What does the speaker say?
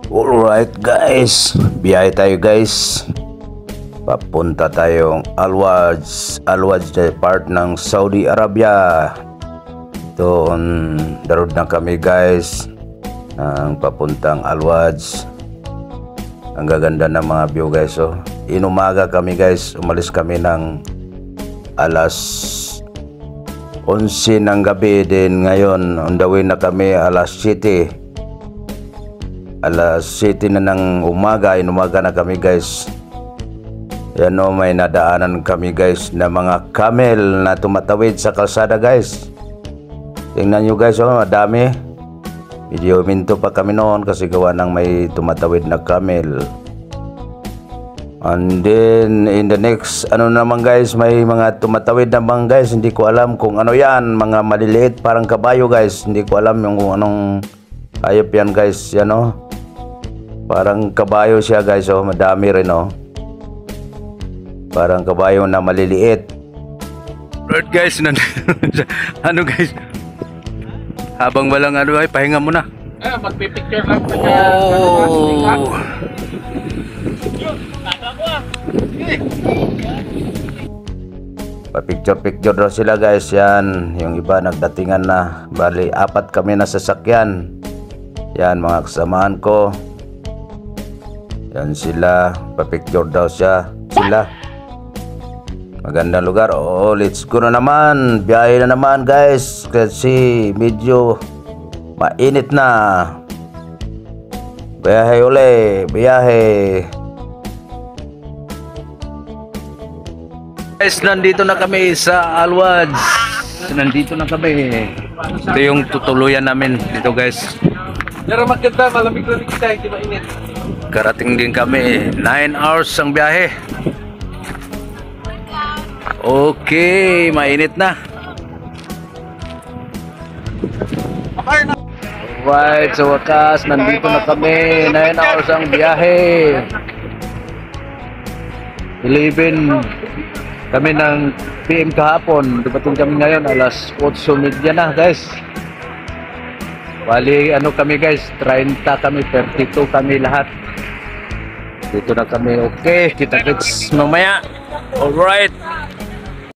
Alright guys, biyahe tayo guys. Papunta tayong Al-Waj na part ng Saudi Arabia. Doon, darod na kami guys. Ang papuntang Al-Waj. Ang gaganda ng mga view guys. Oh. Inumaga kami guys, umalis kami ng alas 11 ng gabi. Din ngayon, on the way na kami alas 7. Alas 7 na ng umaga, inumaga na kami guys. Yan o, may nadaanan kami guys na mga camel na tumatawid sa kalsada guys. Tingnan nyo guys, oh, madami. Medyo minto pa kami noon kasi gawa ng may tumatawid na camel. And then in the next ano naman guys, may mga tumatawid naman guys. Hindi ko alam kung ano yan, mga maliliit parang kabayo guys. Hindi ko alam yung kung anong hayop yan guys. Yan o, parang kabayo siya guys. Oh, madami rin oh. Parang kabayo na maliliit. Right guys, ano guys, habang walang ano ay pahinga muna. Magpipicture lang sa Oh. Pa-picture daw sila guys. Yan, yung iba nagdatingan na. Bali, 4 kami na sasakyan. Yan, mga kasamahan ko. Yan sila, pa-picture daw sila. Magandang lugar. Oh, let's go na naman. Biyahe na naman guys. Kasi medyo mainit na. Biyahe uli. Biyahe. Guys, nandito na kami sa Al-Waj. Nandito na kami. Ito yung tutuluyan namin dito guys. Pero maganda, malamig lang kita, hindi mainit. Karating din kami. 9 hours ang biyahe. Okay, mainit na. Right, sa wakas, nandito na kami. 9 hours ang biyahe. 11 kami ng PM kahapon. Dumating kami ngayon, alas 8:30 na guys. Bali, ano kami guys, 30 kami, 32 kami lahat. Dito na kami, okay. Kita-kits mamaya. Alright.